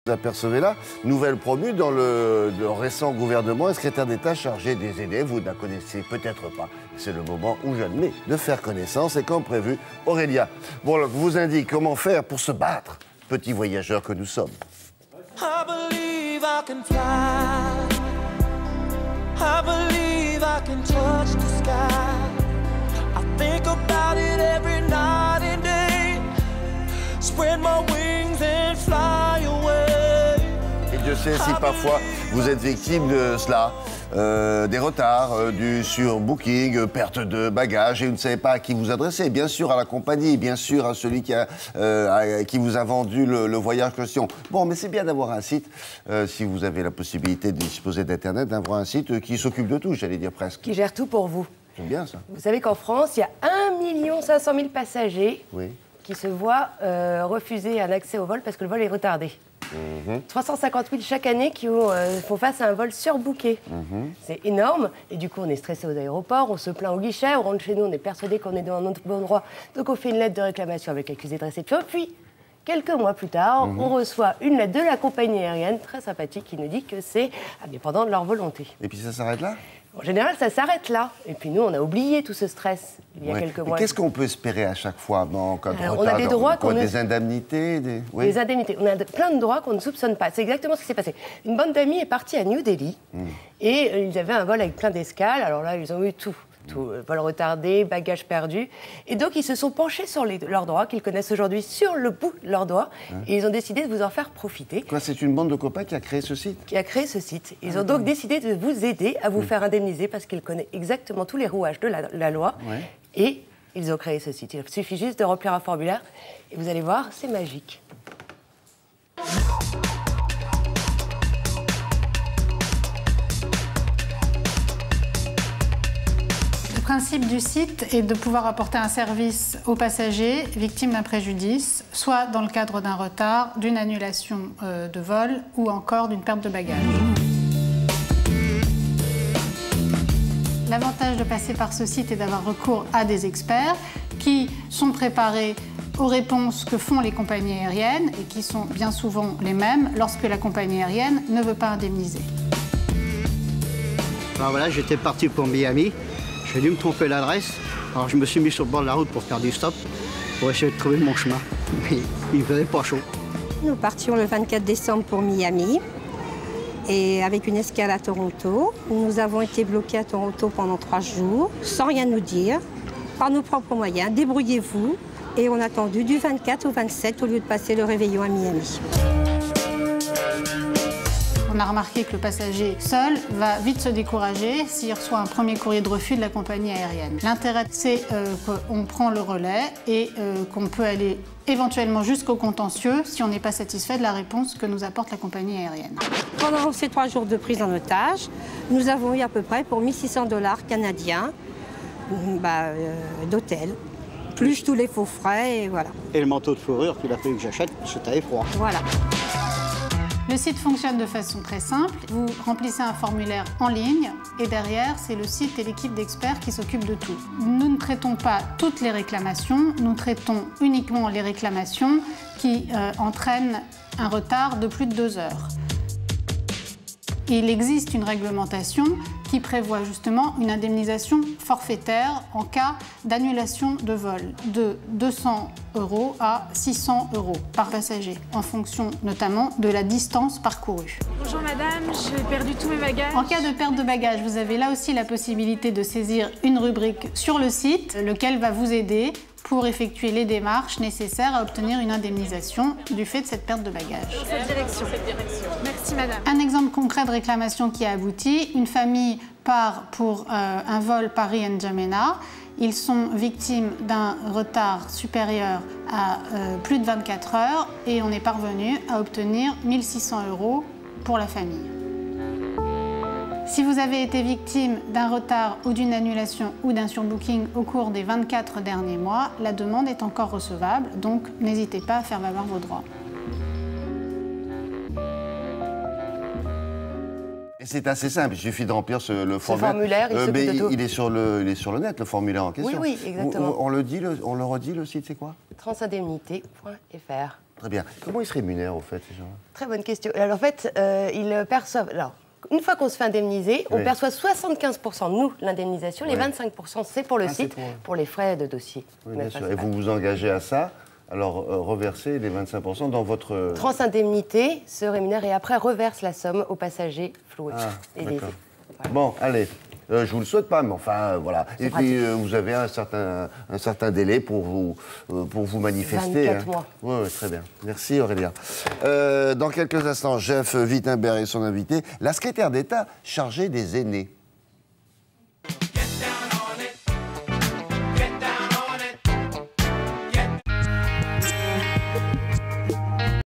Vous apercevez là, nouvelle promue dans le récent gouvernement, un secrétaire d'État chargé des aînés. Vous ne la connaissez peut-être pas. C'est le moment où j'admets de faire connaissance. Et comme prévu, Aurélia vous indique comment faire pour se battre, petits voyageurs que nous sommes. I believe I can fly. I believe I can touch the sky. I think about it every night and day. Spread my wings and fly away. Et Dieu sait si parfois vous êtes victime de cela, des retards, du surbooking, perte de bagages et vous ne savez pas à qui vous adresser. Bien sûr à la compagnie, bien sûr à celui qui vous a vendu le voyage question. Bon, mais c'est bien d'avoir un site, si vous avez la possibilité de disposer d'Internet, d'avoir un site qui s'occupe de tout, j'allais dire presque. Qui gère tout pour vous. C'est bien ça. Vous savez qu'en France, il y a 1 500 000 passagers qui se voient refuser un accès au vol parce que le vol est retardé. 350 000 chaque année qui font face à un vol surbooké. C'est énorme. Et du coup, on est stressé aux aéroports, on se plaint au guichet, on rentre chez nous, on est persuadé qu'on est dans un bon endroit. Donc on fait une lettre de réclamation avec l'accusé de réception. Puis, quelques mois plus tard, on reçoit une lettre de la compagnie aérienne, très sympathique, qui nous dit que c'est indépendant de leur volonté. Et puis ça s'arrête là ? En général, ça s'arrête là. Et puis nous, on a oublié tout ce stress il y a quelques mois. Qu'est-ce qu'on peut espérer à chaque fois en cas de retard? On a des droits des indemnités, des indemnités. On a plein de droits qu'on ne soupçonne pas. C'est exactement ce qui s'est passé. Une bande d'amis est partie à New Delhi et ils avaient un vol avec plein d'escales. Alors là, ils ont eu tout. Vol retardé, bagages perdus. Et donc, ils se sont penchés sur leurs droits, qu'ils connaissent aujourd'hui sur le bout de leurs doigts, et ils ont décidé de vous en faire profiter. Quoi, c'est une bande de copains qui a créé ce site ? Qui a créé ce site. Ils ont donc décidé de vous aider à vous faire indemniser, parce qu'ils connaissent exactement tous les rouages de la loi, et ils ont créé ce site. Il suffit juste de remplir un formulaire, et vous allez voir, c'est magique. Le principe du site est de pouvoir apporter un service aux passagers victimes d'un préjudice, soit dans le cadre d'un retard, d'une annulation de vol ou encore d'une perte de bagages. L'avantage de passer par ce site est d'avoir recours à des experts qui sont préparés aux réponses que font les compagnies aériennes et qui sont bien souvent les mêmes lorsque la compagnie aérienne ne veut pas indemniser. Alors voilà, j'étais parti pour Miami. J'ai dû me tromper l'adresse, alors je me suis mis sur le bord de la route pour faire du stop, pour essayer de trouver mon chemin. Mais il faisait pas chaud. Nous partions le 24 décembre pour Miami, et avec une escale à Toronto. Nous avons été bloqués à Toronto pendant 3 jours, sans rien nous dire, par nos propres moyens. Débrouillez-vous, et on a attendu du 24 au 27 au lieu de passer le réveillon à Miami. On a remarqué que le passager seul va vite se décourager s'il reçoit un premier courrier de refus de la compagnie aérienne. L'intérêt, c'est qu'on prend le relais et qu'on peut aller éventuellement jusqu'au contentieux si on n'est pas satisfait de la réponse que nous apporte la compagnie aérienne. Pendant ces 3 jours de prise en otage, nous avons eu à peu près pour 1 600 $ canadiens d'hôtel, plus tous les faux frais, et voilà. Et le manteau de fourrure qu'il a fallu que j'achète, c'était froid. Voilà. Le site fonctionne de façon très simple. Vous remplissez un formulaire en ligne et derrière, c'est le site et l'équipe d'experts qui s'occupent de tout. Nous ne traitons pas toutes les réclamations, nous traitons uniquement les réclamations qui entraînent un retard de plus de 2 heures. Il existe une réglementation qui prévoit justement une indemnisation forfaitaire en cas d'annulation de vol de 200 € à 600 € par passager, en fonction notamment de la distance parcourue. Bonjour madame, j'ai perdu tous mes bagages. En cas de perte de bagages, vous avez là aussi la possibilité de saisir une rubrique sur le site, lequel va vous aider pour effectuer les démarches nécessaires à obtenir une indemnisation du fait de cette perte de bagages. Cette direction. Merci madame. Un exemple concret de réclamation qui a abouti, une famille part pour un vol Paris-N'Djamena. Ils sont victimes d'un retard supérieur à plus de 24 heures et on est parvenu à obtenir 1 600 € pour la famille. Si vous avez été victime d'un retard ou d'une annulation ou d'un surbooking au cours des 24 derniers mois, la demande est encore recevable, donc n'hésitez pas à faire valoir vos droits. C'est assez simple, il suffit de remplir le formulaire. Il est sur le net, le formulaire en question. Oui, exactement. On le redit, le site, c'est quoi ? Transindemnité.fr. Très bien. Comment ils se rémunèrent, au fait, ces gens-là? Très bonne question. Alors, en fait, ils perçoivent... Alors, une fois qu'on se fait indemniser, on perçoit 75%, nous, l'indemnisation. Les 25%, c'est pour le site, pour les frais de dossier. Oui, bien sûr. Et vous vous engagez à ça, alors reversez les 25% dans votre... Transindemnité se rémunère et après reverse la somme aux passagers floués et lésés. Voilà. Bon, allez. Je vous le souhaite pas, mais enfin, voilà. Et puis, vous avez un certain délai pour vous manifester. 24 mois. Oui, très bien. Merci, Aurélien. Dans quelques instants, Jeff Wittenberg et son invité, la secrétaire d'État chargée des aînés.